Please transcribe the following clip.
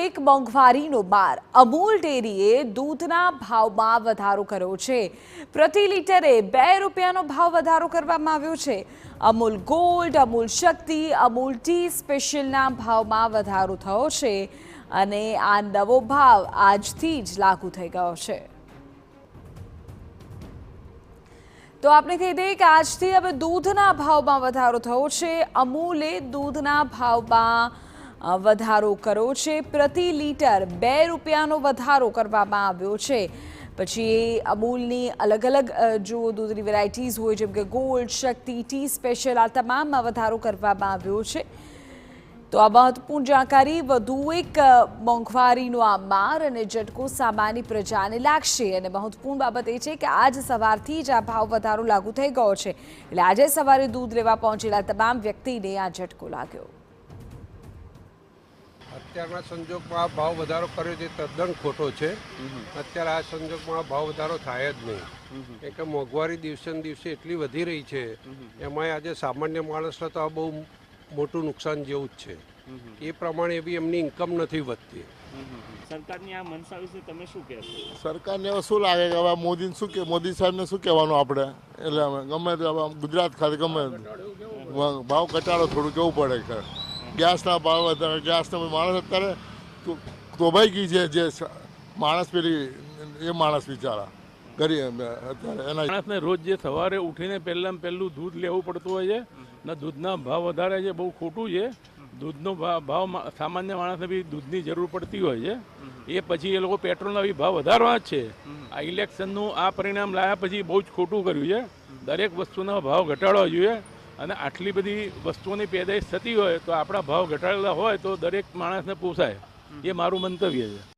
એક મોંઘવારીનો બાર અમૂલ ડેરીએ દૂધના ભાવમાં વધારો કર્યો છે। પ્રતિ લીટરે 2 રૂપિયાનો ભાવ વધારો કરવામાં આવ્યો છે। અમૂલ ગોલ્ડ, અમૂલ શક્તિ, અમૂલ ટી સ્પેશિયલના ભાવમાં વધારો થયો છે અને આ નવો ભાવ આજથી જ લાગુ થઈ ગયો છે। તો આપણે કહી દઈએ કે આજથી હવે દૂધના ભાવમાં વધારો થયો છે। અમૂલે દૂધના ભાવમાં વધારો કર્યો છે। પ્રતિ લીટર 2 રૂપિયાનો વધારો કરવામાં આવ્યો છે। પછી અમૂલની અલગ અલગ જો દૂધની વેરાયટીઝ હોય જેમ કે ગોલ્ડ, શક્તિ, ટી સ્પેશિયલ, આ તમામમાં વધારો કરવામાં આવ્યો છે। તો આ મહત્વપૂર્ણ જાણકારી। વધુ એક મોંઘવારીનો આ માર અને ઝટકો સામાન્ય પ્રજાને લાગશે અને મહત્વપૂર્ણ બાબત એ છે કે આજ સવારથી જ આ ભાવ વધારો લાગુ થઈ ગયો છે। એટલે આજે સવારે દૂધ લેવા પહોંચેલા તમામ વ્યક્તિને આ ઝટકો લાગ્યો। અત્યારના સંજોગમાં ભાવ વધારો કર્યો છે તદ્દન ખોટો છે। અત્યારે આ સંજોગમાં ભાવ વધારો થાય જ નહીં, કારણ કે મોંઘવારી દિવસે ને દિવસે એટલી વધી રહી છે, એમાં આજે સામાન્ય માણસને તો આ બહુ મોટું નુકસાન જેવું જ છે। એ પ્રમાણે બી એમની ઇન્કમ નથી વધતી। સરકારની આ મનસા વિશે તમે શું કહેશો? સરકારને હવે શું લાગે કે હવે મોદીને શું કે મોદી સાહેબને શું કહેવાનું આપણે? એટલે અમે ગમે તે ગુજરાત ખાતે ગમે ભાવ ઘટાડો થોડું કેવું પડે કે ગેસના ભાવ વધારે, ગેસના માણસ અત્યારે તોબાઈ ગઈ છે। જે માણસ પેલી એ માણસ બિચારા ગરીબ અત્યારે એના માણસને રોજ જે સવારે ઉઠીને પહેલું દૂધ લેવું પડતું હોય છે ને દૂધના ભાવ વધારે છે, બહુ ખોટું છે। દૂધનો ભાવ સામાન્ય માણસને બી દૂધની જરૂર પડતી હોય છે, એ પછી એ લોકો પેટ્રોલના બી ભાવ વધારવા જ છે। આ ઇલેક્શનનું આ પરિણામ લાવ્યા પછી બહુ જ ખોટું કર્યું છે। દરેક વસ્તુના ભાવ ઘટાડવા જોઈએ અને આટલી બધી વસ્તુઓની પેદાશ થતી હોય તો આપણા ભાવ ઘટાડેલા હોય તો દરેક માણસને પોસાય, એ મારું મંતવ્ય છે।